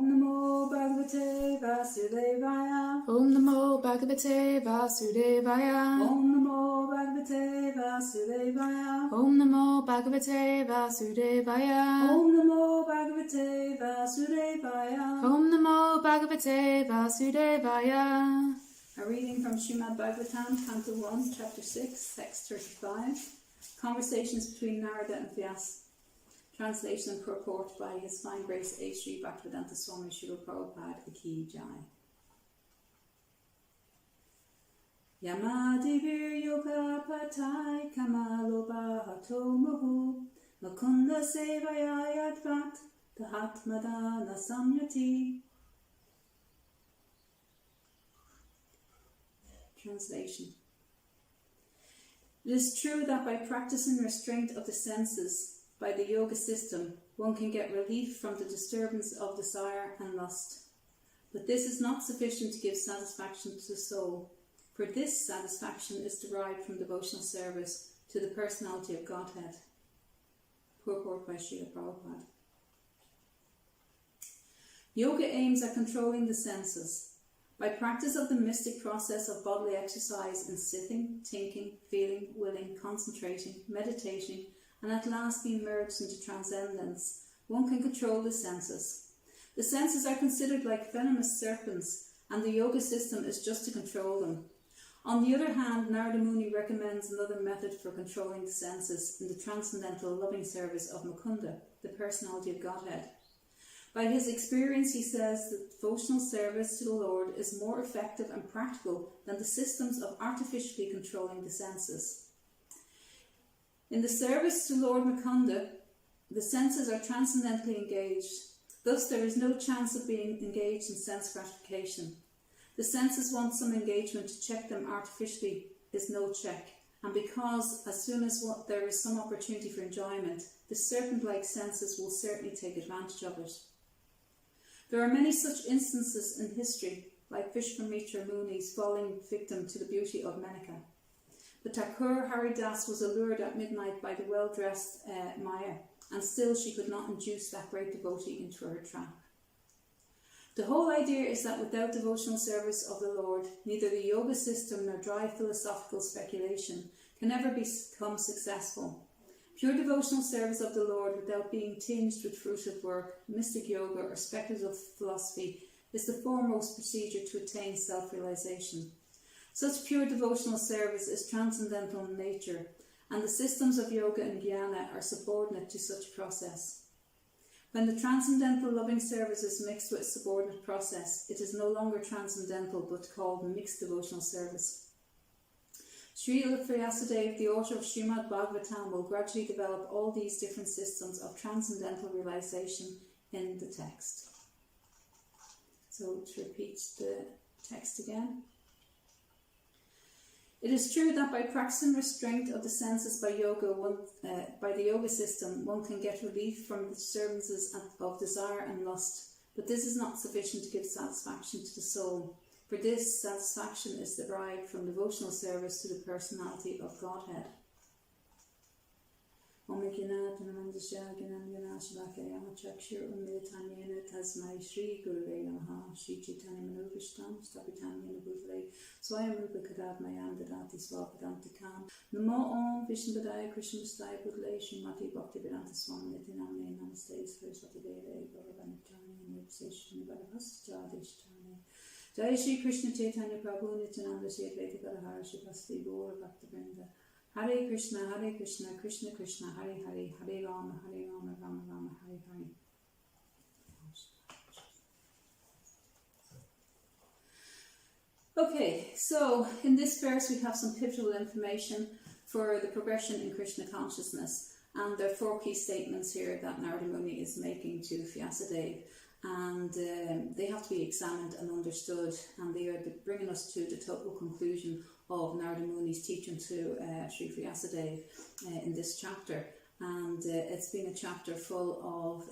Om Namo Bhagavate Vasudevaya. Om Namo Bhagavate Vasudevaya. Om Namo Bhagavate Vasudevaya. Om Namo Bhagavate Vasudevaya. Om Namo Bhagavate Vasudevaya. Om Namo Bhagavate Vasudevaya. A reading from Srimad Bhagavatam, Canto 1, Chapter 6, Text 35. Conversations between Narada and Vyasa. Translation and purport by His Fine Grace A. Sri Bhaktivedanta Swami Srila Prabhupada Ki Jai. Yamadivir Yoga Patai Kamaloba Hato Muhu Makunda Sevaya Yadvat Tahatmadana Samyati. Translation. It is true that by practicing restraint of the senses, by the yoga system, one can get relief from the disturbance of desire and lust. But this is not sufficient to give satisfaction to the soul, for this satisfaction is derived from devotional service to the personality of Godhead. Purport by Srila Prabhupada. Yoga aims at controlling the senses. By practice of the mystic process of bodily exercise in sitting, thinking, feeling, willing, concentrating, meditating, and at last being merged into transcendence, one can control the senses. The senses are considered like venomous serpents, and the yoga system is just to control them. On the other hand, Narada Muni recommends another method for controlling the senses in the transcendental loving service of Mukunda, the personality of Godhead. By his experience, he says that devotional service to the Lord is more effective and practical than the systems of artificially controlling the senses. In the service to Lord Mukunda, the senses are transcendently engaged. Thus, there is no chance of being engaged in sense gratification. The senses want some engagement. To check them artificially is no check. And because as soon as there is some opportunity for enjoyment, the serpent-like senses will certainly take advantage of it. There are many such instances in history, like Vishwamitra Muni's falling victim to the beauty of Menaka. But Thakur Haridas was allured at midnight by the well-dressed Maya, and still she could not induce that great devotee into her trap. The whole idea is that without devotional service of the Lord, neither the yoga system nor dry philosophical speculation can ever become successful. Pure devotional service of the Lord without being tinged with fruitive work, mystic yoga or speculative philosophy is the foremost procedure to attain self-realization. Such pure devotional service is transcendental in nature, and the systems of yoga and jnana are subordinate to such process. When the transcendental loving service is mixed with subordinate process, it is no longer transcendental but called mixed devotional service. Srila Vyasadeva, the author of Srimad Bhagavatam, will gradually develop all these different systems of transcendental realization in the text. So to repeat the text again. It is true that by practicing restraint of the senses by the yoga system, one can get relief from the disturbances of desire and lust, but this is not sufficient to give satisfaction to the soul. For this, satisfaction is derived from devotional service to the personality of Godhead. Om Ekina Tanamandasya Ginandana Shabakayama Chakshir Umilitanyena Tasmai Shri Gurave Namaha Shri Chaitanya Manubhishtam Stapitanya Nabhutale Swayam Rupa Kadad Mayam Dadati Swapadantikam Namo Om Vishnudaya Krishna Stai Budle Srimati Bhakti Vedanta Swami Nitinamne Namaste Saraswati Deve Bhagavanitanya Nipseshni Bharavas Jadishtani Jai Shri Krishna Chaitanya Prabhu Nityananda Shri Advaita Gadadhara Shri Vasudeva Gaura Bhaktivinoda Hare Krishna, Krishna Krishna, Hare Hare, Hare Rama, Rama Rama, Hare Hare. Okay, so in this verse we have some pivotal information for the progression in Krishna consciousness, and there are 4 key statements here that Narada Muni is making to Vyasadeva, and they have to be examined and understood, and they are bringing us to the total conclusion of Narada Muni's teaching to Sri Vyasadeva in this chapter. And it's been a chapter full of,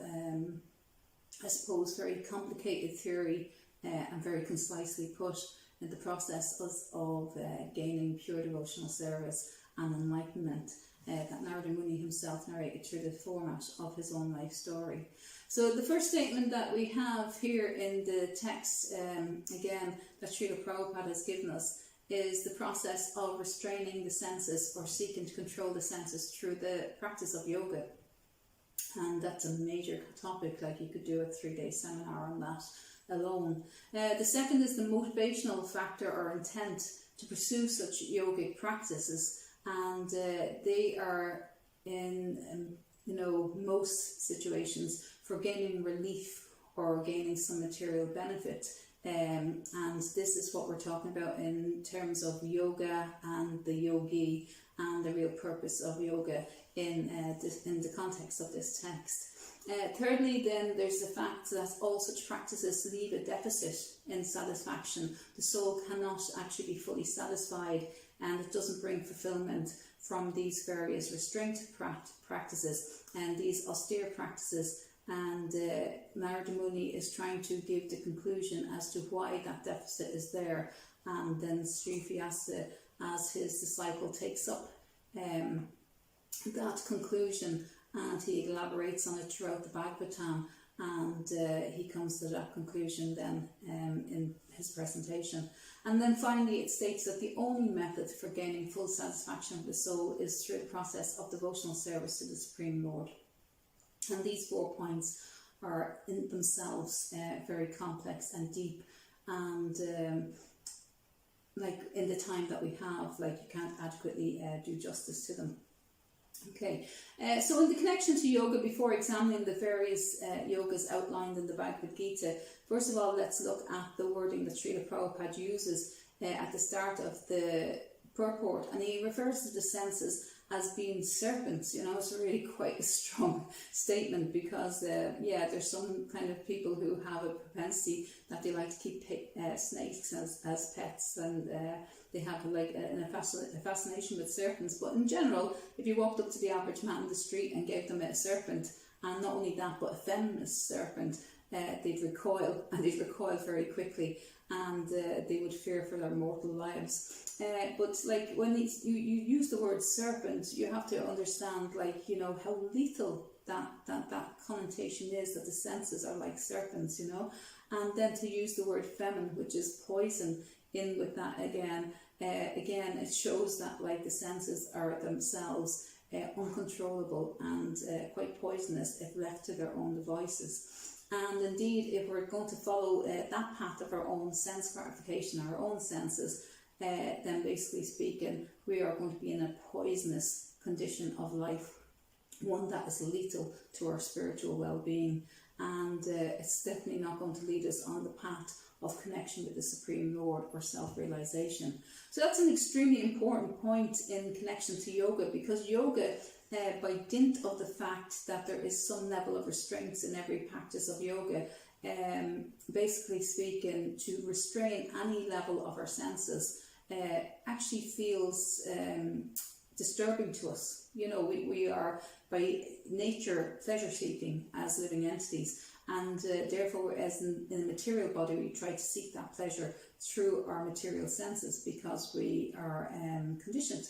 I suppose, very complicated theory and very concisely put in the process of gaining pure devotional service and enlightenment. that Narada Muni himself narrated through the format of his own life story. So the first statement that we have here in the text, again, that Srila Prabhupada has given us, is the process of restraining the senses or seeking to control the senses through the practice of yoga. And that's a major topic, like you could do a 3-day seminar on that alone. The second is the motivational factor or intent to pursue such yogic practices, and they are in most situations for gaining relief or gaining some material benefit. And this is what we're talking about in terms of yoga and the yogi and the real purpose of yoga in the context of this text. Thirdly, then, there's the fact that all such practices leave a deficit in satisfaction. The soul cannot actually be fully satisfied, and it doesn't bring fulfillment from these various restraint practices and these austere practices. And Narada Muni is trying to give the conclusion as to why that deficit is there. And then Sri Vyasa, as his disciple, takes up that conclusion, and he elaborates on it throughout the Bhagavatam, and he comes to that conclusion then in his presentation. And then finally it states that the only method for gaining full satisfaction of the soul is through the process of devotional service to the Supreme Lord. And these 4 points are in themselves very complex and deep, and like in the time that we have, like you can't adequately do justice to them. Okay, so in the connection to yoga, before examining the various yogas outlined in the Bhagavad Gita, first of all, let's look at the wording that Srila Prabhupada uses at the start of the purport, and he refers to the senses as being serpents. It's really quite a strong statement, because there's some kind of people who have a propensity that they like to keep snakes as pets, and they have a fascination with serpents. But in general, if you walked up to the average man in the street and gave them a serpent, and not only that, but a venomous serpent, they'd recoil very quickly, and they would fear for their mortal lives. But like when you use the word serpent, you have to understand how lethal that connotation is, that the senses are like serpents, and then to use the word venom, which is poison, in with that again, it shows that the senses are themselves uncontrollable and quite poisonous if left to their own devices. And indeed, if we're going to follow that path of our own sense gratification, our own senses, then basically speaking, we are going to be in a poisonous condition of life, one that is lethal to our spiritual well-being, and it's definitely not going to lead us on the path of connection with the Supreme Lord or self-realization. So that's an extremely important point in connection to yoga, because yoga, by dint of the fact that there is some level of restraints in every practice of yoga, basically speaking, to restrain any level of our senses actually feels disturbing to us. We are by nature pleasure seeking as living entities, and therefore, as in the material body, we try to seek that pleasure through our material senses because we are conditioned.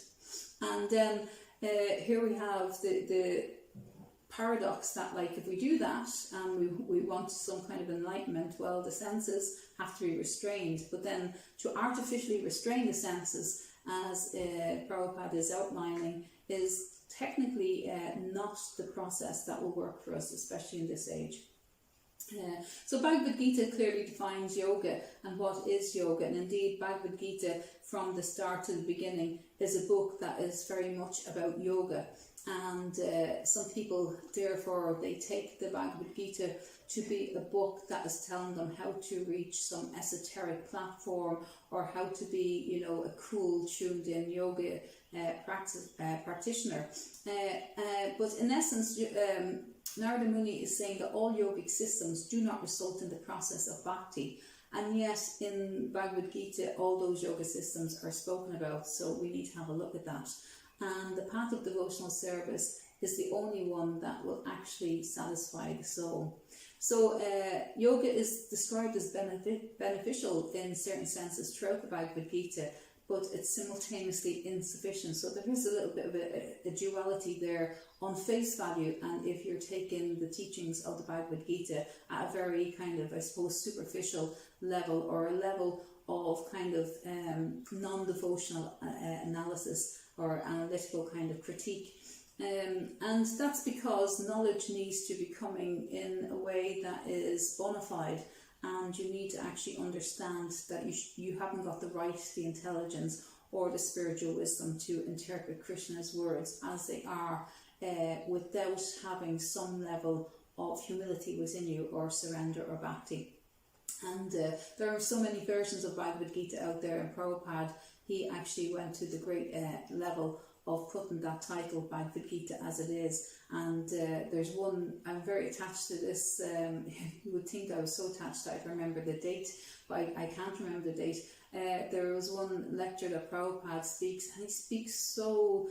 And then here we have the paradox that if we do that and we want some kind of enlightenment, well, the senses have to be restrained. But then to artificially restrain the senses, as Prabhupada is outlining, is technically not the process that will work for us, especially in this age. So Bhagavad Gita clearly defines yoga and what is yoga, and indeed Bhagavad Gita from the start to the beginning is a book that is very much about yoga. And some people, therefore, they take the Bhagavad Gita to be a book that is telling them how to reach some esoteric platform, or how to be, a cool, tuned-in yoga practitioner. But in essence, Narada Muni is saying that all yogic systems do not result in the process of bhakti. And yet, in Bhagavad Gita, all those yoga systems are spoken about, so we need to have a look at that. And the path of devotional service is the only one that will actually satisfy the soul. So yoga is described as beneficial in certain senses throughout the Bhagavad Gita, but it's simultaneously insufficient. So there is a little bit of a duality there on face value, and if you're taking the teachings of the Bhagavad Gita at a very kind of, I suppose, superficial level, or a level of kind of non-devotional analysis or analytical kind of critique. And that's because knowledge needs to be coming in a way that is bona fide, and you need to actually understand that you haven't got the right, the intelligence or the spiritual wisdom to interpret Krishna's words as they are, without having some level of humility within you, or surrender or bhakti. And there are so many versions of Bhagavad Gita out there, and Prabhupada, he actually went to the great level of putting that title Bhagavad Gita as it is. And there's one, I'm very attached to this, you would think I was so attached that I remember the date, but I can't remember the date. There was one lecture that Prabhupada speaks, and he speaks so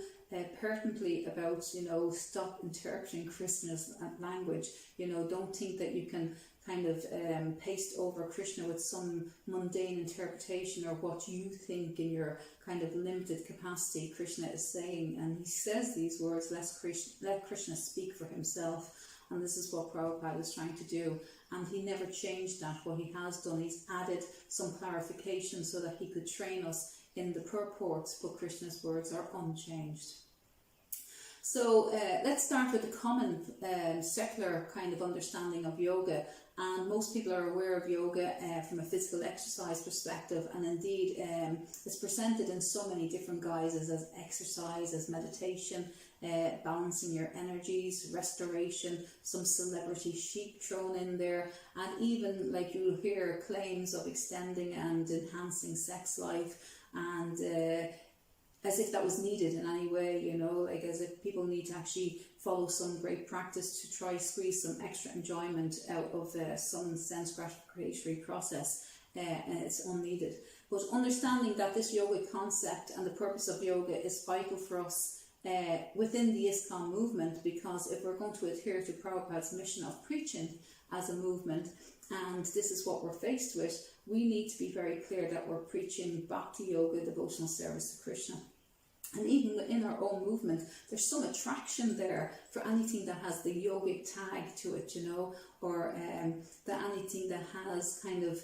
pertinently about, stop interpreting Krishna's language. Don't think that you can kind of paste over Krishna with some mundane interpretation, or what you think in your kind of limited capacity Krishna is saying. And he says these words, let Krishna speak for himself. And this is what Prabhupada is trying to do. And he never changed that. What he has done, he's added some clarification so that he could train us in the purports, but Krishna's words are unchanged. So let's start with the common secular kind of understanding of yoga. And most people are aware of yoga from a physical exercise perspective, and indeed it's presented in so many different guises, as exercise, as meditation, balancing your energies, restoration, some celebrity chic thrown in there, and even like you'll hear claims of extending and enhancing sex life, and as if that was needed in any way, like as if people need to actually follow some great practice to try squeeze some extra enjoyment out of some sense gratificatory process, and it's unneeded. But understanding that this yogic concept and the purpose of yoga is vital for us within the ISKCON movement, because if we're going to adhere to Prabhupada's mission of preaching as a movement, and this is what we're faced with, we need to be very clear that we're preaching bhakti yoga, devotional service to Krishna. And even within our own movement, there's some attraction there for anything that has the yogic tag to it, or that anything that has kind of,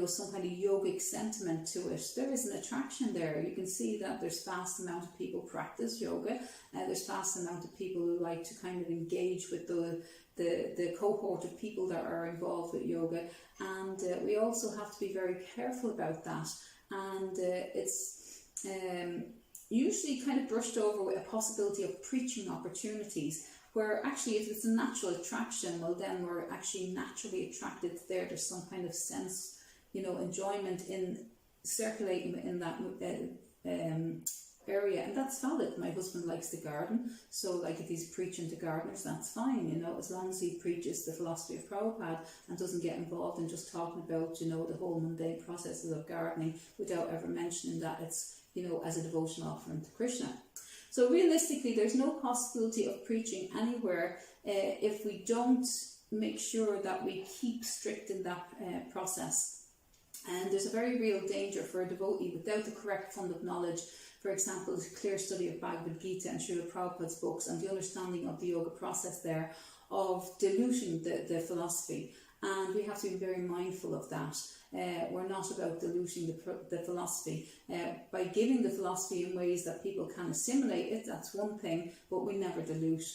some kind of yogic sentiment to it. There is an attraction there. You can see that there's vast amount of people practice yoga, there's vast amount of people who like to kind of engage with the cohort of people that are involved with yoga, and we also have to be very careful about that. And it's usually kind of brushed over with a possibility of preaching opportunities, where actually if it's a natural attraction, well then we're actually naturally attracted there. There's some kind of sense, enjoyment in circulating in that area, and that's valid. My husband likes to garden, so like if he's preaching to gardeners, that's fine, as long as he preaches the philosophy of Prabhupada and doesn't get involved in just talking about, the whole mundane processes of gardening without ever mentioning that it's, as a devotional offering to Krishna. So realistically, there's no possibility of preaching anywhere if we don't make sure that we keep strict in that process. And there's a very real danger for a devotee without the correct fund of knowledge. For example, the clear study of Bhagavad Gita and Srila Prabhupada's books, and the understanding of the yoga process there, of diluting the philosophy. And we have to be very mindful of that. We're not about diluting the philosophy. By giving the philosophy in ways that people can assimilate it, that's one thing, but we never dilute.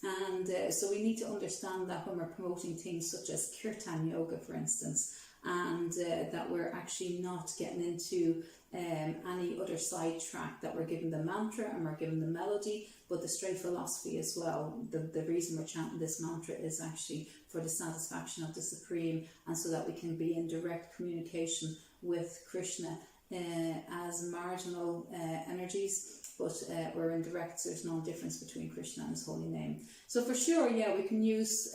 And so we need to understand that when we're promoting things such as kirtan yoga, for instance, and that we're actually not getting into any other side track, that we're giving the mantra and we're giving the melody, but the straight philosophy as well. The reason we're chanting this mantra is actually for the satisfaction of the Supreme, and so that we can be in direct communication with Krishna as marginal energies, but we're in direct, there's no difference between Krishna and his holy name. So for sure, we can use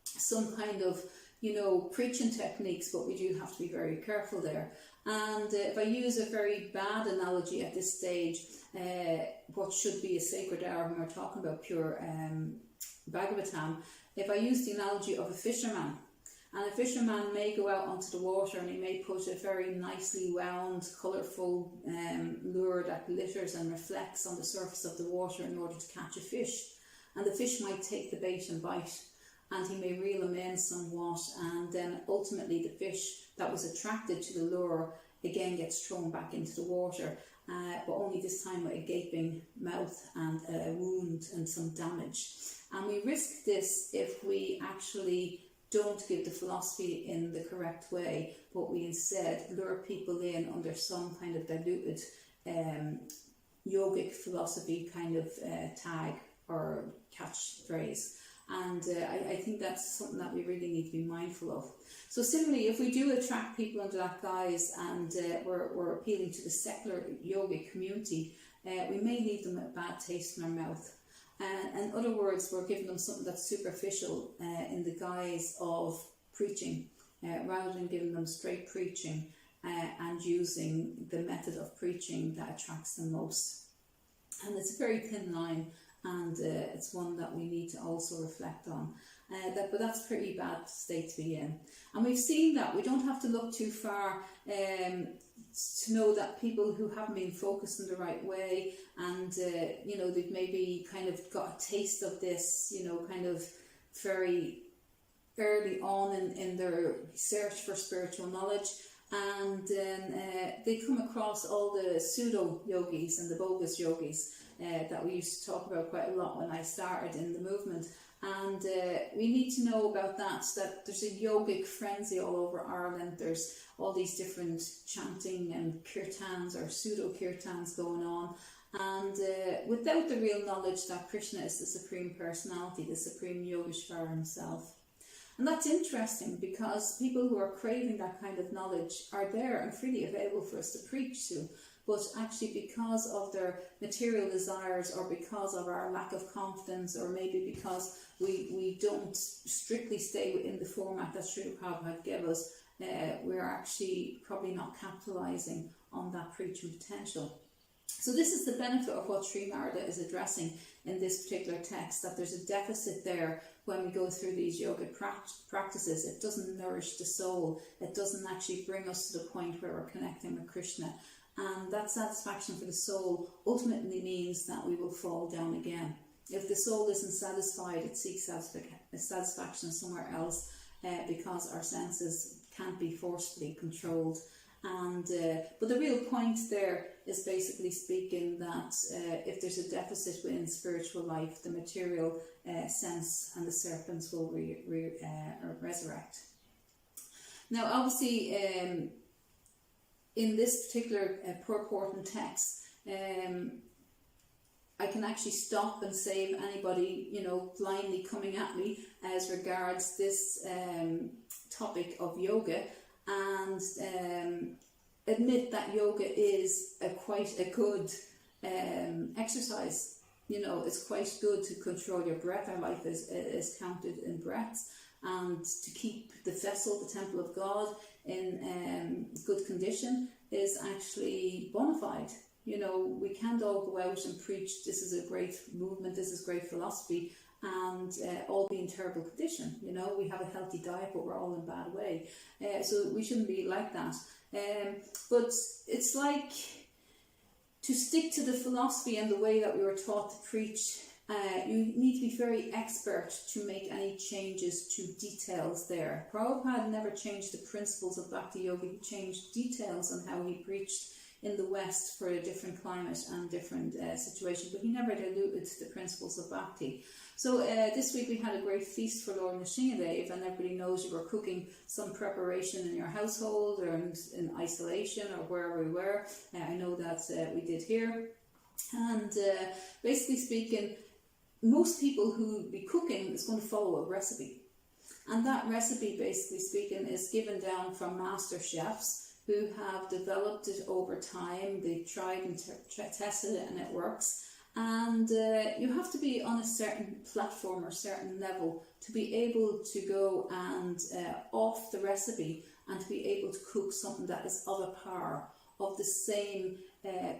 some kind of preaching techniques, but we do have to be very careful there. And if I use a very bad analogy at this stage, what should be a sacred hour when we're talking about pure Bhagavatam, if I use the analogy of a fisherman, And a fisherman may go out onto the water and he may put a very nicely wound, colourful lure that glitters and reflects on the surface of the water in order to catch a fish. And the fish might take the bait and bite, and he may reel him in somewhat, and then ultimately the fish that was attracted to the lure again gets thrown back into the water, but only this time with a gaping mouth and a wound and some damage. And we risk this if we actually don't give the philosophy in the correct way, but we instead lure people in under some kind of diluted yogic philosophy kind of tag or catchphrase. And I think that's something that we really need to be mindful of. So similarly, if we do attract people under that guise and we're appealing to the secular yogic community, we may leave them with a bad taste in our mouth. In other words, we're giving them something that's superficial in the guise of preaching, rather than giving them straight preaching and using the method of preaching that attracts them most. And it's a very thin line, and it's one that we need to also reflect on. But that's a pretty bad state to be in. And we've seen that. We don't have to look too far to know that people who haven't been focused in the right way, and they've maybe kind of got a taste of this, kind of very early on in their search for spiritual knowledge, and then they come across all the pseudo yogis and the bogus yogis that we used to talk about quite a lot when I started in the movement. And we need to know about that there's a yogic frenzy all over Ireland. There's all these different chanting and kirtans or pseudo-kirtans going on. And without the real knowledge that Krishna is the Supreme Personality, the Supreme Yogeshvara himself. And that's interesting because people who are craving that kind of knowledge are there and freely available for us to preach to. But actually, because of their material desires, or because of our lack of confidence, or maybe because we don't strictly stay within the format that Srila Prabhupada gave us, we're actually probably not capitalising on that preaching potential. So this is the benefit of what Srimad is addressing in this particular text, that there's a deficit there when we go through these yogic practices. It doesn't nourish the soul. It doesn't actually bring us to the point where we're connecting with Krishna. And that satisfaction for the soul ultimately means that we will fall down again. If the soul isn't satisfied, it seeks satisfaction somewhere else because our senses can't be forcefully controlled. And but the real point there is basically speaking that if there's a deficit within spiritual life, the material sense and the serpents will resurrect. Now, obviously, in this particular purport and text, I can actually stop and save anybody, blindly coming at me as regards this topic of yoga, and admit that yoga is quite a good exercise. It's quite good to control your breath. Our life is counted in breaths, and to keep the vessel, the temple of God, in good condition is actually bona fide. We can't all go out and preach, this is a great movement, this is great philosophy, and all be in terrible condition. We have a healthy diet, but we're all in a bad way. So we shouldn't be like that. But it's like to stick to the philosophy and the way that we were taught to preach. You need to be very expert to make any changes to details there. Prabhupada never changed the principles of Bhakti Yoga. He changed details on how he preached in the West for a different climate and different situation, but he never diluted the principles of Bhakti. So this week we had a great feast for Lord Nrsimhadev, and everybody knows you were cooking some preparation in your household or in isolation or wherever we were. I know that we did here. And basically speaking, most people who be cooking is going to follow a recipe. And that recipe, basically speaking, is given down from master chefs who have developed it over time. They've tried and tested it, and it works. And you have to be on a certain platform or certain level to be able to go and off the recipe and to be able to cook something that is of a par, of the same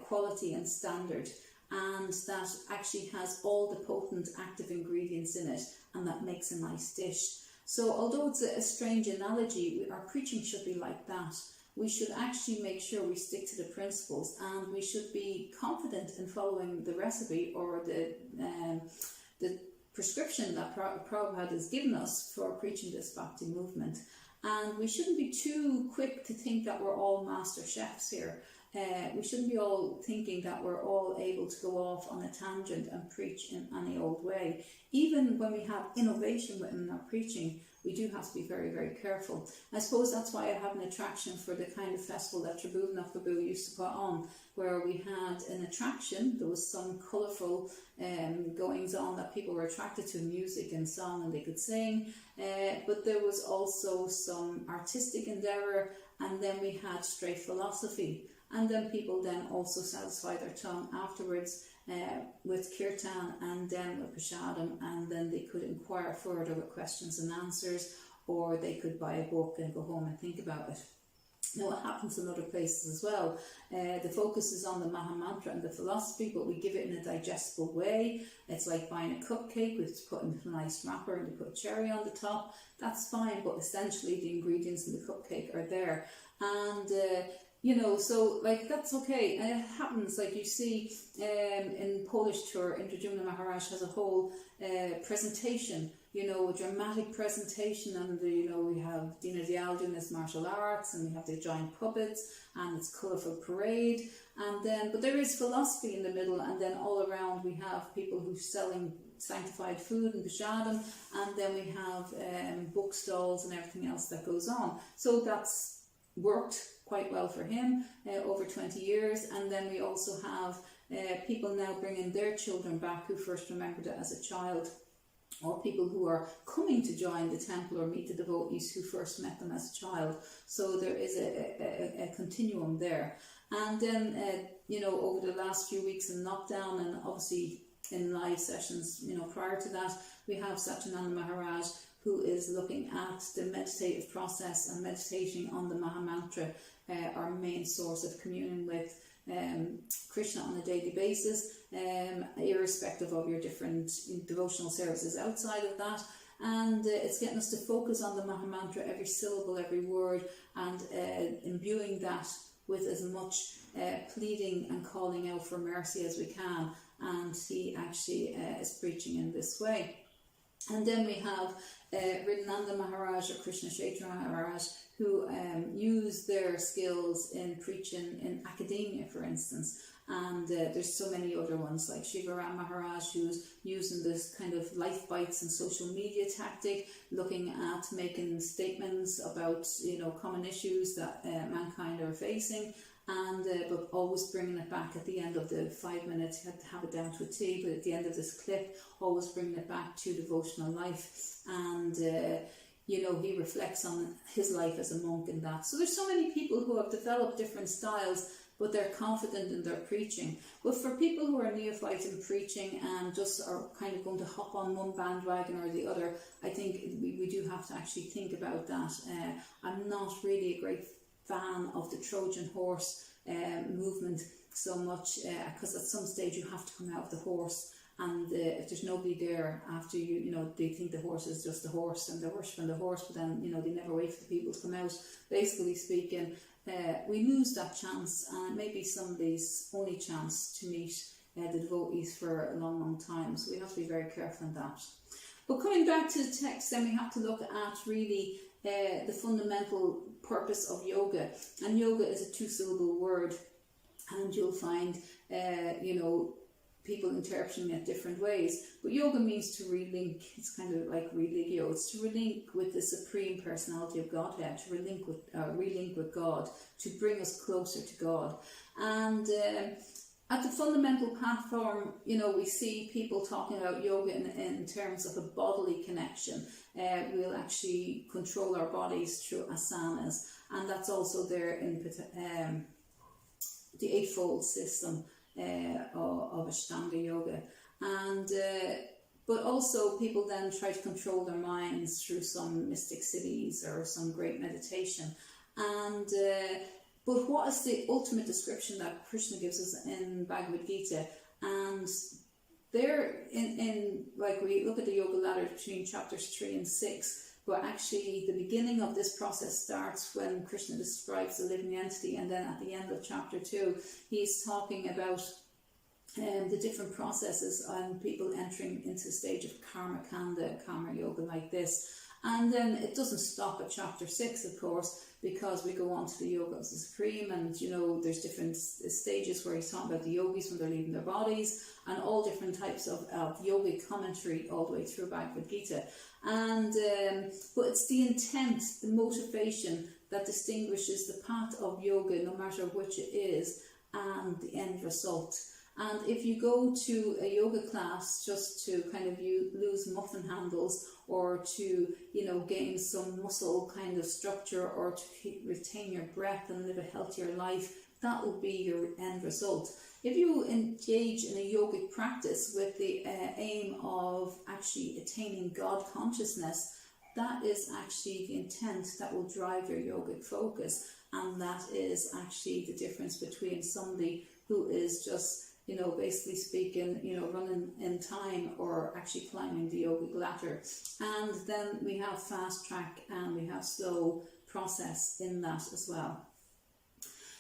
quality and standard, and that actually has all the potent active ingredients in it, and that makes a nice dish. So although it's a strange analogy, our preaching should be like that. We should actually make sure we stick to the principles, and we should be confident in following the recipe or the prescription that Prabhupada has given us for preaching this Bhakti movement. And we shouldn't be too quick to think that we're all master chefs here. We shouldn't be all thinking that we're all able to go off on a tangent and preach in any old way. Even when we have innovation within our preaching, we do have to be very, very careful. I suppose that's why I have an attraction for the kind of festival that Tribhuvan Prabhu used to put on, where we had an attraction. There was some colourful goings on that people were attracted to, music and song, and they could sing. But there was also some artistic endeavour, and then we had straight philosophy. And then people then also satisfied their tongue afterwards with kirtan and then with prasadam, and then they could inquire further with questions and answers, or they could buy a book and go home and think about it. Now, it happens in other places as well. The focus is on the Maha Mantra and the philosophy, but we give it in a digestible way. It's like buying a cupcake, we put in a nice wrapper and we put a cherry on the top. That's fine, but essentially the ingredients in the cupcake are there. And so like that's okay. And it happens, like you see in Polish tour, Indradyumna Maharaj has a whole presentation, a dramatic presentation, and we have Dina Diyal doing this martial arts, and we have the giant puppets, and it's colourful parade, and then but there is philosophy in the middle, and then all around we have people who are selling sanctified food and prasadam, and then we have book stalls and everything else that goes on. So that's worked quite well for him over 20 years. And then we also have people now bringing their children back who first remembered it as a child, or people who are coming to join the temple or meet the devotees who first met them as a child. So there is a continuum there. And then over the last few weeks in lockdown, and obviously in live sessions prior to that, we have Satyananda Maharaj, who is looking at the meditative process and meditating on the Maha Mantra, our main source of communion with Krishna on a daily basis, irrespective of your different devotional services outside of that. And it's getting us to focus on the Maha Mantra, every syllable, every word, and imbuing that with as much pleading and calling out for mercy as we can. And he actually is preaching in this way. And then we have Riddhananda Maharaj or Krishna Chaitanya Maharaj, who use their skills in preaching in academia, for instance. And there's so many other ones, like Shivaram Maharaj, who's using this kind of life bites and social media tactic, looking at making statements about common issues that mankind are facing, and but always bringing it back at the end of the 5 minutes. You had to have it down to a T, but at the end of this clip, always bringing it back to devotional life. And he reflects on his life as a monk in that. So there's so many people who have developed different styles, but they're confident in their preaching. But for people who are neophytes in preaching and just are kind of going to hop on one bandwagon or the other, I think we do have to actually think about that. I'm not really a great fan of the Trojan horse movement so much, because at some stage you have to come out of the horse, and if there's nobody there after you, they think the horse is just a horse and they're worshipping the horse, but then they never wait for the people to come out. Basically speaking, we lose that chance, and it may be somebody's only chance to meet the devotees for a long, long time. So we have to be very careful in that. But coming back to the text, then we have to look at really the fundamental purpose of yoga. And yoga is a 2-syllable word, and you'll find people interpreting it different ways. But yoga means to relink. It's kind of like religio. It's to relink with the Supreme Personality of Godhead, to relink with God, to bring us closer to God. And at the fundamental platform, we see people talking about yoga in terms of a bodily connection. We'll actually control our bodies through asanas, and that's also there in the Eightfold System of Ashtanga Yoga. And but also people then try to control their minds through some mystic cities or some great meditation. And but what is the ultimate description that Krishna gives us in Bhagavad Gita? And there in like we look at the yoga ladder between chapters 3 and 6, but actually the beginning of this process starts when Krishna describes the living entity, and then at the end of chapter 2 he's talking about the different processes and people entering into the stage of karma kanda, karma yoga like this. And then it doesn't stop at chapter 6, of course, because we go on to the yoga of the supreme, and there's different stages where he's talking about the yogis when they're leaving their bodies, and all different types of yogic commentary all the way through Bhagavad Gita. And but it's the intent, the motivation that distinguishes the path of yoga, no matter which it is, and the end result. And if you go to a yoga class just to kind of lose muffin handles, or to gain some muscle kind of structure, or to retain your breath and live a healthier life, that will be your end result. If you engage in a yogic practice with the aim of actually attaining God consciousness, that is actually the intent that will drive your yogic focus, and that is actually the difference between somebody who is just basically speaking, running in time, or actually climbing the yogic ladder. And then we have fast track and we have slow process in that as well.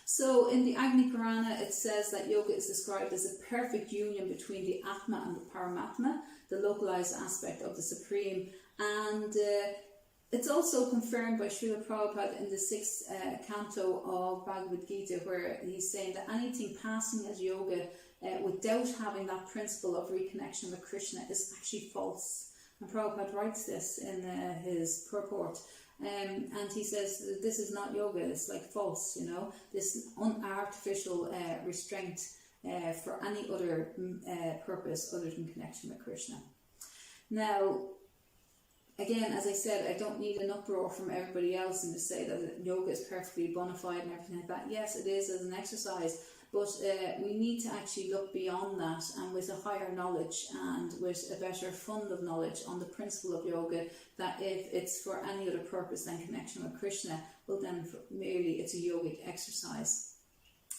So in the Agni Purana it says that yoga is described as a perfect union between the Atma and the Paramatma, the localized aspect of the Supreme. And it's also confirmed by Srila Prabhupada in the 6th canto of Bhagavad Gita, where he's saying that anything passing as yoga without having that principle of reconnection with Krishna is actually false. And Prabhupada writes this in his purport. And he says this is not yoga, it's like false, this unartificial restraint for any other purpose other than connection with Krishna. Now, again, as I said, I don't need an uproar from everybody else and to say that yoga is perfectly bona fide and everything like that. Yes, it is as an exercise, but we need to actually look beyond that, and with a higher knowledge and with a better fund of knowledge on the principle of yoga, that if it's for any other purpose than connection with Krishna, well then merely it's a yogic exercise.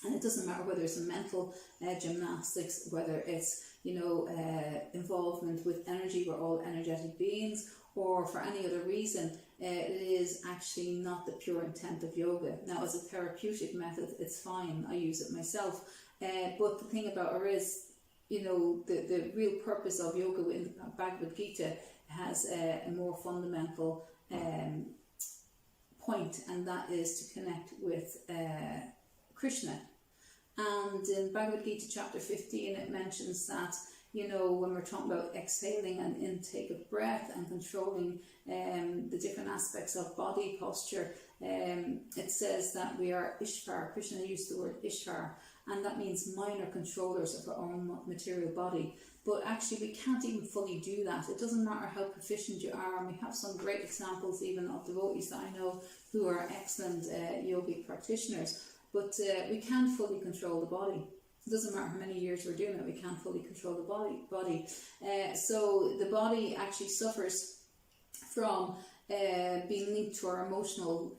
And it doesn't matter whether it's a mental gymnastics, whether it's involvement with energy, we're all energetic beings, or for any other reason, it is actually not the pure intent of yoga. Now, as a therapeutic method, it's fine, I use it myself, but the thing about it is, the real purpose of yoga in the Bhagavad Gita has a more fundamental point, and that is to connect with Krishna. And in Bhagavad Gita chapter 15 it mentions that when we're talking about exhaling and intake of breath and controlling the different aspects of body posture, it says that we are Ishvar. Krishna used the word Ishvar, and that means minor controllers of our own material body. But actually we can't even fully do that. It doesn't matter how proficient you are, and we have some great examples even of devotees that I know who are excellent yogic practitioners, but we can't fully control the body. It doesn't matter how many years we're doing it, we can't fully control the body. So the body actually suffers from being linked to our emotional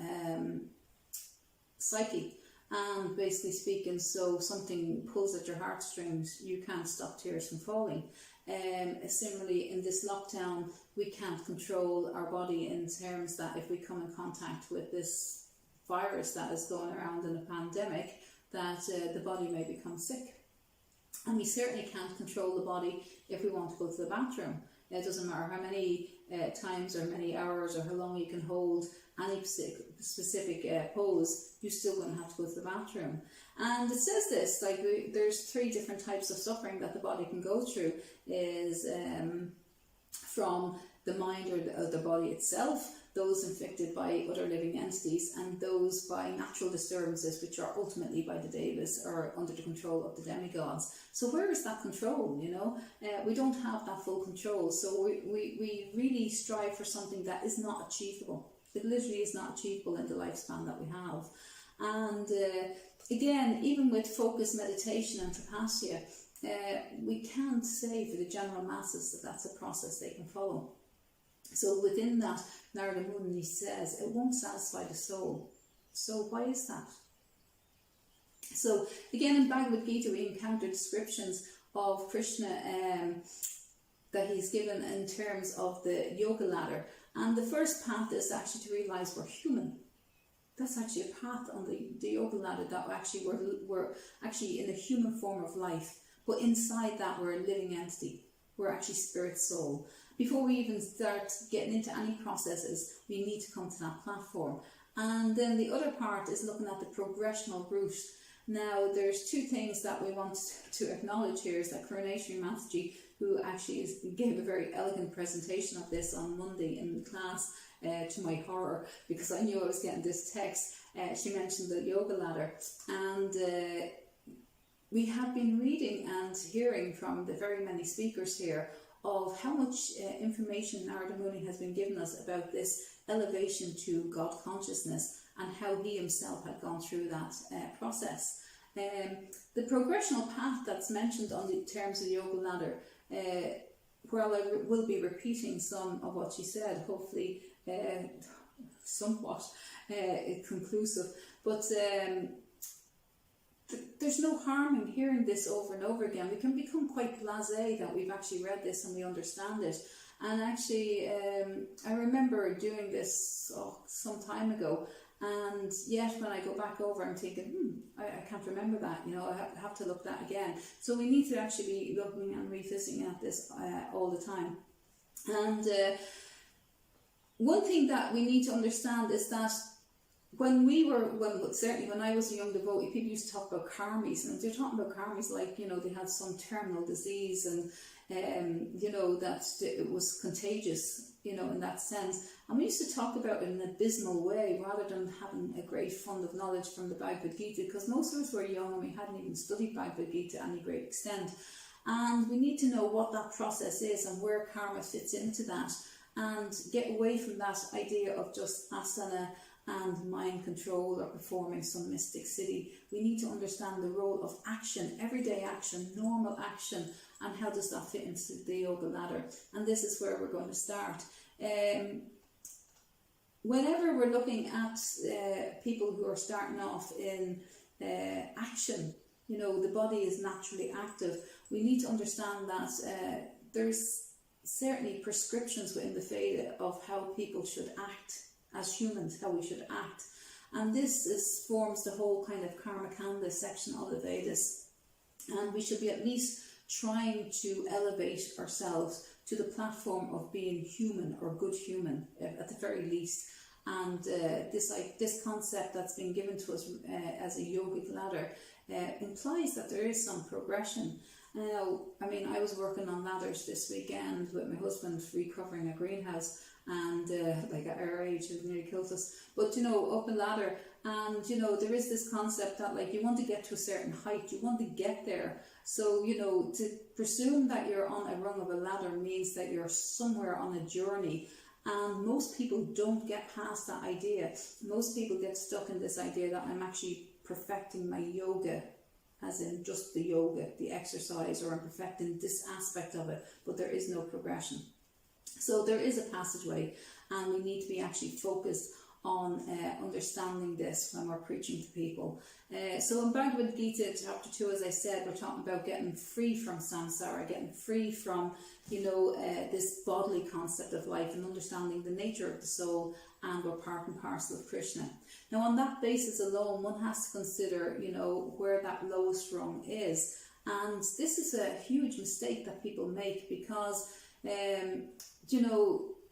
psyche. And basically speaking, so something pulls at your heartstrings, you can't stop tears from falling. Similarly, in this lockdown, we can't control our body in terms that if we come in contact with this virus that is going around in a pandemic, that the body may become sick. And we certainly can't control the body if we want to go to the bathroom. It doesn't matter how many times or many hours or how long you can hold any specific pose, you're still going to have to go to the bathroom. And it says this, like there's 3 different types of suffering that the body can go through, is from the mind or the body itself, those inflicted by other living entities, and those by natural disturbances, which are ultimately by the Devas or under the control of the demigods. So where is that control, we don't have that full control, so we really strive for something that is not achievable. It literally is not achievable in the lifespan that we have. And again, even with focus meditation and tapasya, we can't say for the general masses that that's a process they can follow. So within that, Narada Muni says it won't satisfy the soul. So why is that? So again, in Bhagavad Gita we encounter descriptions of Krishna that he's given in terms of the yoga ladder. And the first path is actually to realize we're human. That's actually a path on the yoga ladder, that actually we're actually in a human form of life. But inside that, we're a living entity. We're actually spirit soul. Before we even start getting into any processes, we need to come to that platform. And then the other part is looking at the progressional route. Now, there's two things that we want to acknowledge here, is that Coronation Mataji, who actually gave a very elegant presentation of this on Monday in class, to my horror, because I knew I was getting this text. She mentioned the yoga ladder, and we have been reading and hearing from the very many speakers here of how much information Narada Muni has been given us about this elevation to God consciousness, and how he himself had gone through that process. The progressional path that's mentioned on the terms of the yoga ladder, while I will be repeating some of what she said, hopefully somewhat conclusive, but there's no harm in hearing this over and over again. We can become quite blasé that we've actually read this and we understand it. And actually, I remember doing this some time ago, and yet when I go back over, I'm thinking, I can't remember that, I have to look that again. So we need to actually be looking and revisiting at this all the time. And one thing that we need to understand is that certainly when I was a young devotee, people used to talk about karmis, and they're talking about karmis like, they had some terminal disease, and that it was contagious, in that sense. And we used to talk about it in an abysmal way, rather than having a great fund of knowledge from the Bhagavad Gita, because most of us were young and we hadn't even studied Bhagavad Gita to any great extent. And we need to know what that process is and where karma fits into that, and get away from that idea of just asana and mind control or performing some mystic city. We need to understand the role of action, everyday action, normal action, and how does that fit into the yoga ladder. And this is where we're going to start. Whenever we're looking at people who are starting off in action, the body is naturally active. We need to understand that there's certainly prescriptions within the Veda of how people should act as humans, how we should act. And this forms the whole kind of Karma Kanda section of the Vedas. And we should be at least trying to elevate ourselves to the platform of being human, or good human, at the very least. And this concept that's been given to us as a yogic ladder implies that there is some progression. Now, I was working on ladders this weekend with my husband, recovering a greenhouse, and at our age it nearly killed us, but up a ladder, and there is this concept that you want to get to a certain height, you want to get there. So to presume that you're on a rung of a ladder means that you're somewhere on a journey, and most people don't get past that idea. Most people get stuck in this idea that I'm actually perfecting my yoga, as in just the yoga, the exercise, or I'm perfecting this aspect of it, but there is no progression. So there is a passageway, and we need to be actually focused on understanding this when we're preaching to people. So in Bhagavad Gita chapter 2, as I said, we're talking about getting free from samsara, getting free from this bodily concept of life, and understanding the nature of the soul, and we're part and parcel of Krishna. Now on that basis alone, one has to consider where that lowest rung is, and this is a huge mistake that people make, because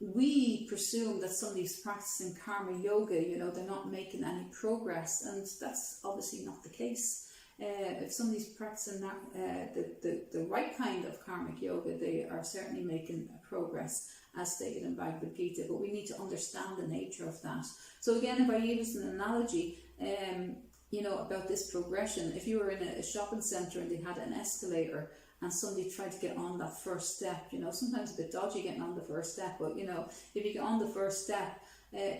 we presume that somebody's practicing karma yoga, they're not making any progress, and that's obviously not the case. If somebody's practicing the right kind of karmic yoga, they are certainly making progress, as stated in Bhagavad Gita, but we need to understand the nature of that. So again, if I use an analogy, about this progression, if you were in a shopping centre and they had an escalator, and somebody tried to get on that first step, sometimes a bit dodgy getting on the first step, but if you get on the first step,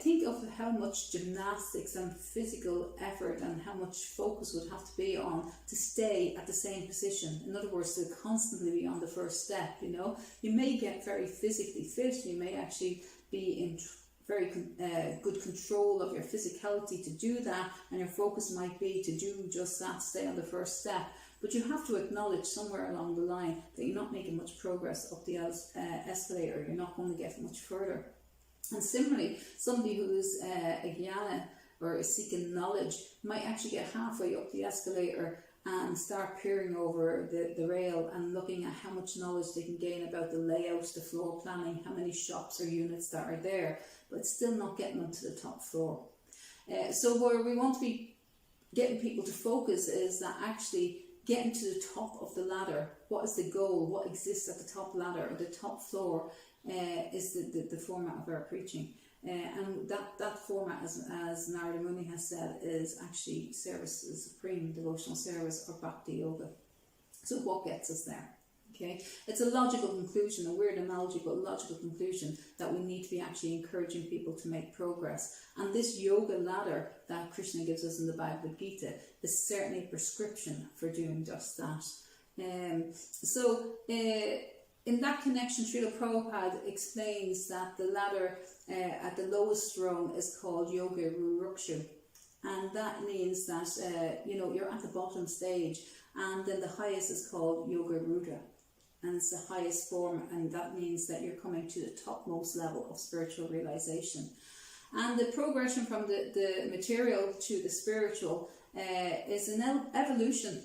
think of how much gymnastics and physical effort and how much focus would have to be on to stay at the same position. In other words, to constantly be on the first step. You may get very physically fit, you may actually be in very good control of your physicality to do that, and your focus might be to do just that, stay on the first step. But you have to acknowledge somewhere along the line that you're not making much progress up the escalator, you're not going to get much further. And similarly, somebody who's a jnana or is seeking knowledge might actually get halfway up the escalator and start peering over the rail and looking at how much knowledge they can gain about the layout, the floor planning, how many shops or units that are there, but still not getting them to the top floor. So where we want to be getting people to focus is that actually getting to the top of the ladder, what is the goal, what exists at the top ladder or the top floor, is the format of our preaching. And that format, as Narada Muni has said, is actually service, the supreme devotional service, or bhakti yoga. So what gets us there? Okay, it's a logical conclusion, a weird analogy, but a logical conclusion that we need to be actually encouraging people to make progress. And this yoga ladder that Krishna gives us in the Bhagavad Gita is certainly a prescription for doing just that. In that connection, Srila Prabhupada explains that the ladder at the lowest rung is called Yoga Rurukshu, and that means that you're at the bottom stage, and then the highest is called Yoga Rudra, and it's the highest form, and that means that you're coming to the topmost level of spiritual realization. And the progression from the material to the spiritual is an evolution.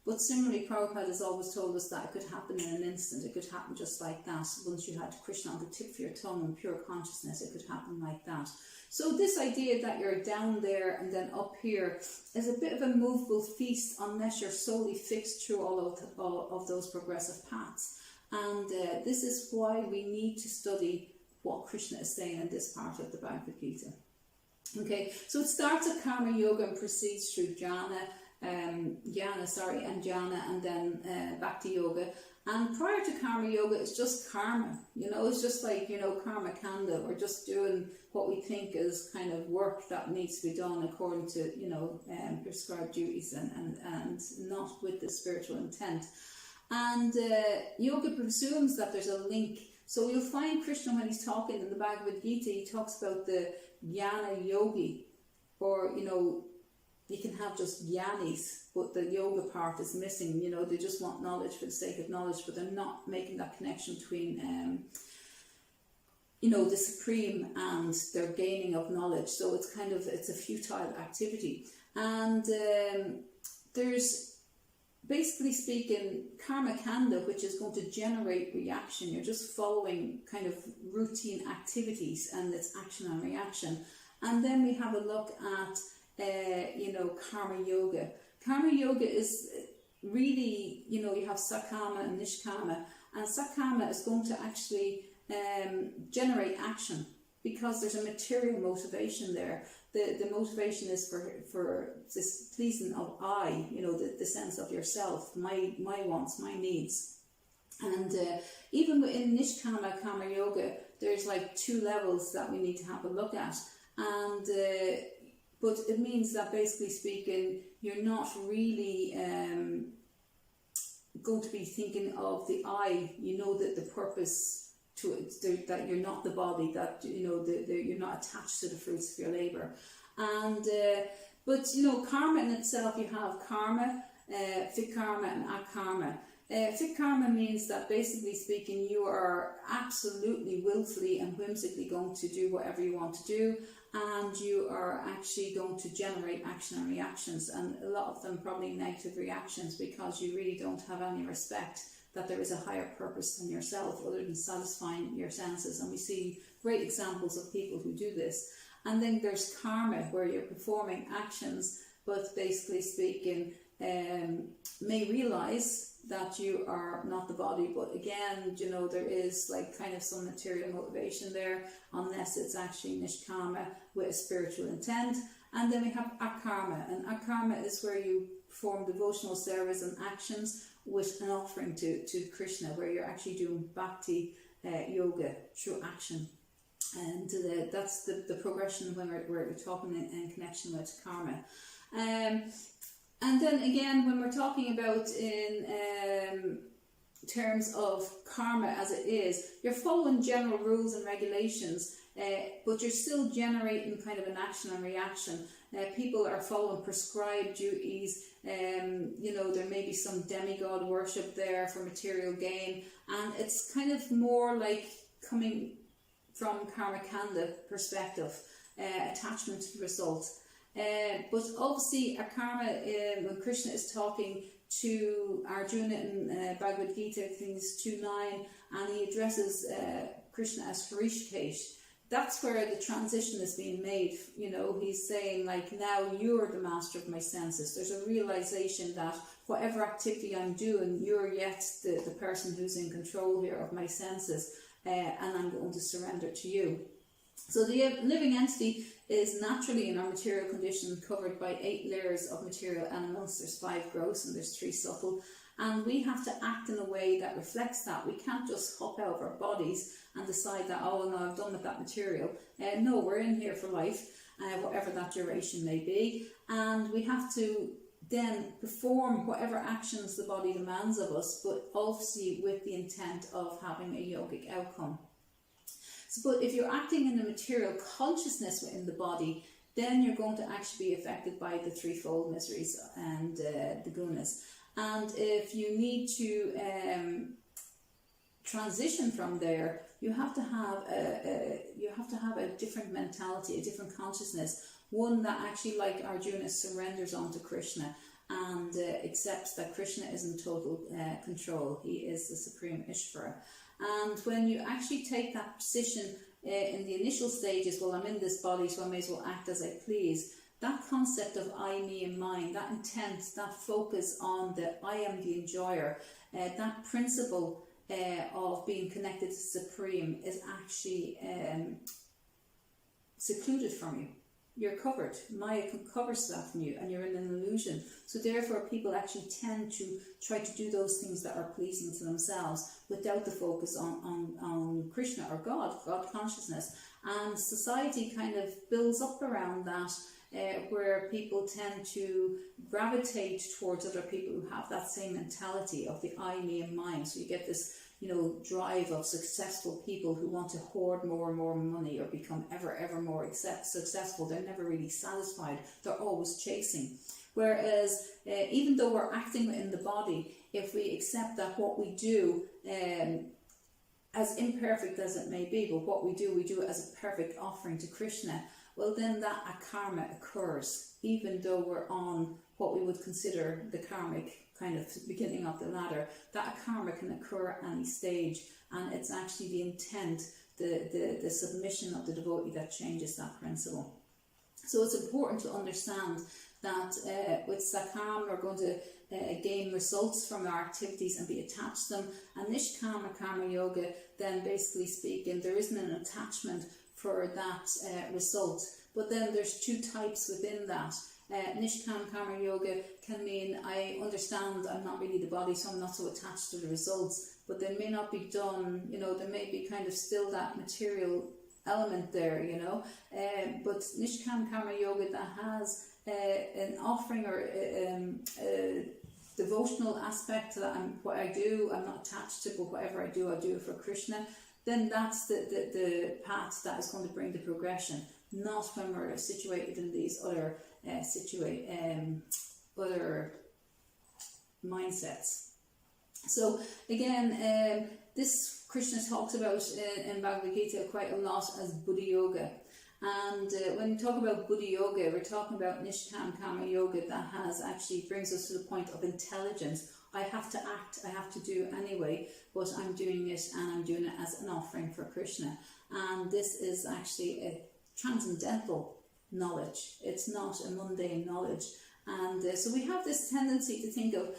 But similarly, Prabhupada has always told us that it could happen in an instant. It could happen just like that. Once you had Krishna on the tip of your tongue and pure consciousness, it could happen like that. So this idea that you're down there and then up here is a bit of a movable feast unless you're solely fixed through all of those progressive paths. And this is why we need to study what Krishna is saying in this part of the Bhagavad Gita. Okay, so it starts at Karma Yoga and proceeds through jhana, and jhana, and then bhakti yoga. And prior to karma yoga, it's just karma. It's just like karma kanda. We're just doing what we think is kind of work that needs to be done according to prescribed duties and not with the spiritual intent. And yoga presumes that there's a link. So you'll find Krishna, when he's talking in the Bhagavad Gita, he talks about the jnana yogi, or you can have just jnanis, but the yoga part is missing. They just want knowledge for the sake of knowledge, but they're not making that connection between, the supreme and their gaining of knowledge. So it's a futile activity. And there's, basically speaking, karma kanda, which is going to generate reaction. You're just following kind of routine activities, and it's action and reaction. And then we have a look at karma yoga. Karma yoga is really, you have sakama and nishkama, and sakama is going to actually generate action because there's a material motivation there. The motivation is for this pleasing of I, the sense of yourself, my wants, my needs. And even in nishkama karma yoga, there's like 2 levels that we need to have a look at. And but it means that, basically speaking, you're not really going to be thinking of the I. That the purpose to it, that you're not the body, that you're not attached to the fruits of your labor. And but karma in itself, you have karma, fit karma, and akarma. Fit karma means that, basically speaking, you are absolutely willfully and whimsically going to do whatever you want to do, and you are actually going to generate action and reactions, and a lot of them probably negative reactions, because you really don't have any respect that there is a higher purpose than yourself other than satisfying your senses. And we see great examples of people who do this. And then there's karma, where you're performing actions, but basically speaking, may realize that you are not the body, but again, there is like kind of some material motivation there, unless it's actually nishkama with a spiritual intent. And then we have akarma, and akarma is where you perform devotional service and actions with an offering to Krishna, where you're actually doing bhakti yoga through action. And that's the progression when we're talking in connection with karma. And then again, when we're talking about in terms of karma as it is, you're following general rules and regulations, but you're still generating kind of an action and reaction. People are following prescribed duties. There may be some demigod worship there for material gain, and it's kind of more like coming from karma kanda perspective, attachment to the result. But obviously, a karma, when Krishna is talking to Arjuna in Bhagavad Gita, things 2.9, and he addresses Krishna as Hrishikesh. That's where the transition is being made. He's saying, like, now you're the master of my senses. There's a realization that whatever activity I'm doing, you're yet the person who's in control here of my senses, and I'm going to surrender to you. So the living entity is naturally in our material condition covered by 8 layers of material elements. There's 5 gross and there's 3 subtle. And we have to act in a way that reflects that. We can't just hop out of our bodies and decide that, oh no, I've done with that material. No, we're in here for life, whatever that duration may be. And we have to then perform whatever actions the body demands of us, but obviously with the intent of having a yogic outcome. So, but if you're acting in a material consciousness within the body, then you're going to actually be affected by the threefold miseries and the gunas. And if you need to transition from there, you have to have a different mentality, a different consciousness, one that actually, like Arjuna, surrenders onto Krishna and accepts that Krishna is in total control. He is the supreme Ishvara. And when you actually take that position in the initial stages, well, I'm in this body, so I may as well act as I please. That concept of I, me and mine, that intent, that focus on the I am the enjoyer, that principle of being connected to Supreme is actually secluded from you. You're covered. Maya covers that from you, and you're in an illusion. So therefore people actually tend to try to do those things that are pleasing to themselves without the focus on Krishna or God consciousness. And society kind of builds up around that, where people tend to gravitate towards other people who have that same mentality of the I, me and mine. So you get this drive of successful people who want to hoard more and more money or become ever more successful. They're never really satisfied. They're always chasing. Whereas even though we're acting within the body, if we accept that what we do, as imperfect as it may be, but what we do it as a perfect offering to Krishna, well then that akarma occurs, even though we're on what we would consider the karmic kind of beginning of the ladder. That akarma can occur at any stage, and it's actually the intent, the submission of the devotee that changes that principle. So it's important to understand that with Sakam we're going to gain results from our activities and be attached to them, and Nishkama Karma Yoga, then basically speaking, there isn't an attachment for that result. But then there's 2 types within that. Nishkam Karma Yoga can mean I understand I'm not really the body, so I'm not so attached to the results, but they may not be done, there may be kind of still that material element there, but Nishkam Karma Yoga that has an offering or a devotional aspect to that, what I do, I'm not attached to, but whatever I do it for Krishna, then that's the path that is going to bring the progression, not when we're situated in these other other mindsets. So again, this Krishna talks about in Bhagavad Gita quite a lot as Buddha Yoga. And when we talk about Buddha Yoga, we're talking about Nishkam Karma Yoga that actually brings us to the point of intelligence. I have to act, I have to do anyway, but I'm doing it, and I'm doing it as an offering for Krishna. And this is actually a transcendental knowledge. It's not a mundane knowledge. And so we have this tendency to think of,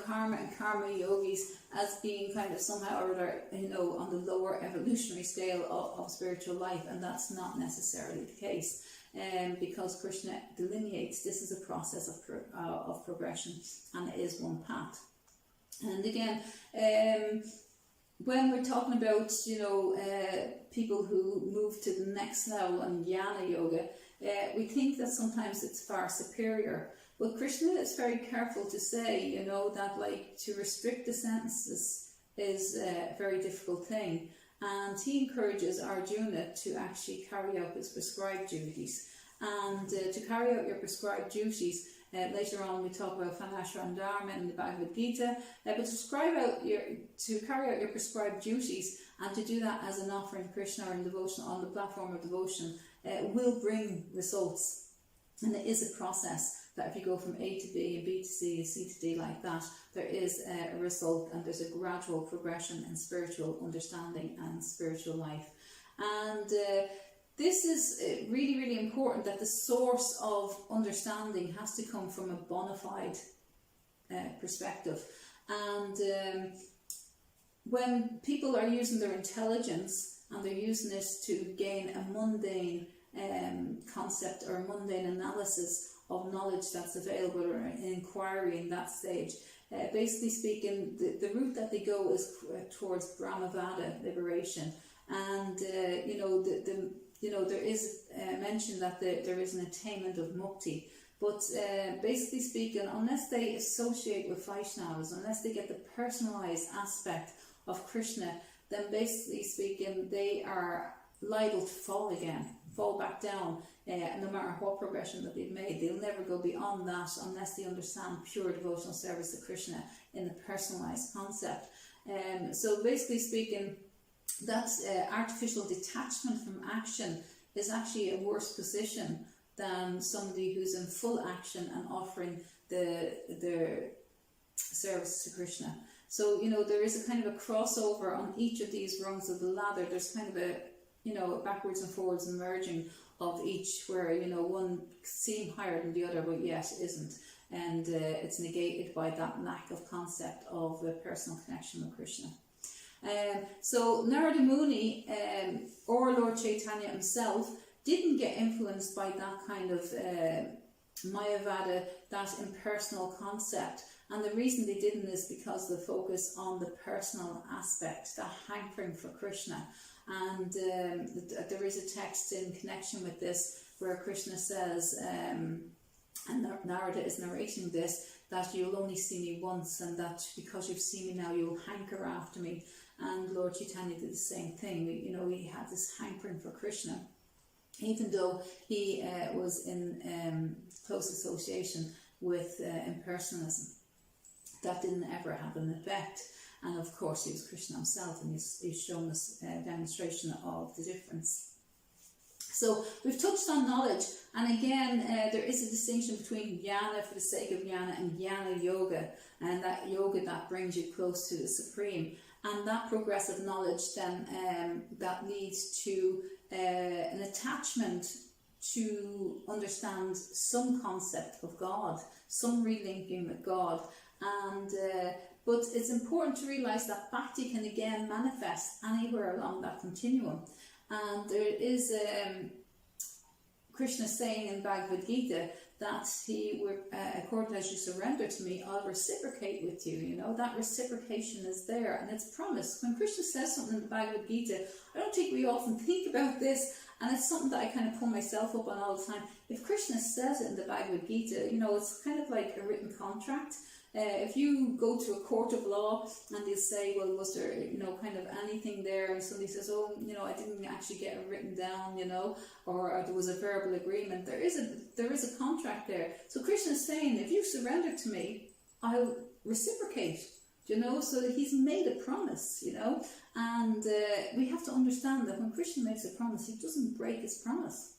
karma and karma yogis as being kind of somehow or other, on the lower evolutionary scale of spiritual life, and that's not necessarily the case. Because Krishna delineates this is a process of progression, and it is one path. And again, when we're talking about, people who move to the next level in jnana yoga, we think that sometimes it's far superior. But Krishna is very careful to say, that to restrict the senses is a very difficult thing, and he encourages Arjuna to actually carry out his prescribed duties. And to carry out your prescribed duties, later on we talk about Fanashram Dharma in the Bhagavad Gita, but to carry out your prescribed duties and to do that as an offering to Krishna or in devotion on the platform of devotion will bring results. And it is a process that if you go from A to B and B to C and C to D like that, there is a result, and there's a gradual progression in spiritual understanding and spiritual life. And this is really, really important, that the source of understanding has to come from a bona fide perspective. And when people are using their intelligence and they're using this to gain a mundane concept or a mundane analysis of knowledge that's available, or an inquiry in that stage, basically speaking, the route that they go is towards Brahmavada liberation. And there is mention that there is an attainment of mukti, but basically speaking, unless they associate with Vaishnavas, unless they get the personalized aspect of Krishna, then basically speaking, they are liable to fall back down, no matter what progression that they've made. They'll never go beyond that unless they understand pure devotional service to Krishna in the personalized concept. So basically speaking, that artificial detachment from action is actually a worse position than somebody who's in full action and offering their service to Krishna. So, there is a kind of a crossover on each of these rungs of the ladder. There's kind of a backwards and forwards and merging of each, where, one seem higher than the other, but yet isn't. And it's negated by that lack of concept of a personal connection with Krishna. So Narada Muni or Lord Chaitanya himself didn't get influenced by that kind of Mayavada, that impersonal concept. And the reason they didn't is because of the focus on the personal aspect, that hankering for Krishna. And there is a text in connection with this where Krishna says, and Narada is narrating this, that you'll only see me once, and that because you've seen me now, you'll hanker after me. And Lord Chaitanya did the same thing. He had this hankering for Krishna, even though he was in close association with impersonalism. That didn't ever have an effect. And of course, he was Krishna himself, and he's shown us a demonstration of the difference. So we've touched on knowledge, and again, there is a distinction between jnana for the sake of jnana and jnana yoga, and that yoga that brings you close to the Supreme. And that progressive knowledge then that leads to an attachment to understand some concept of God, some relinking with God. And but it's important to realise that bhakti can again manifest anywhere along that continuum. And there is Krishna saying in Bhagavad Gita that he would, according as you surrender to me, I'll reciprocate with you. That reciprocation is there, and it's promised. When Krishna says something in the Bhagavad Gita, I don't think we often think about this, and it's something that I kind of pull myself up on all the time. If Krishna says it in the Bhagavad Gita, it's kind of like a written contract. If you go to a court of law and they say, well, was there, kind of anything there, and somebody says, oh, I didn't actually get it written down, or there was a verbal agreement, there is a contract there. So Krishna is saying, if you surrender to me, I'll reciprocate, so that he's made a promise, and we have to understand that when Krishna makes a promise, he doesn't break his promise.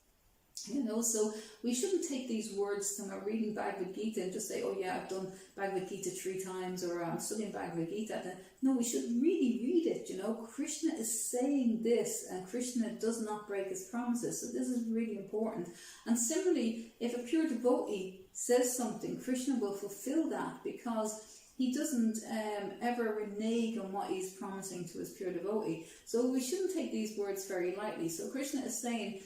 So we shouldn't take these words when we're reading Bhagavad Gita and just say, oh yeah, I've done Bhagavad Gita 3 times, or I'm studying Bhagavad Gita. No, we should really read it, Krishna is saying this, and Krishna does not break his promises. So this is really important. And similarly, if a pure devotee says something, Krishna will fulfill that, because he doesn't ever renege on what he's promising to his pure devotee. So we shouldn't take these words very lightly. So Krishna is saying,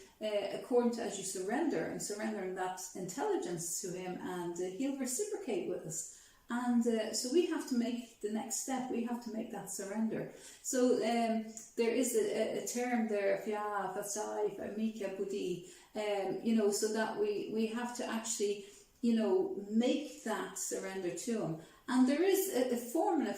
according to as you surrender, and surrendering that intelligence to him, and he'll reciprocate with us. And so we have to make the next step. We have to make that surrender. So there is a term there, Fya, Vasai, Mika, Buddhi, so that we have to actually, make that surrender to him. And there is a formula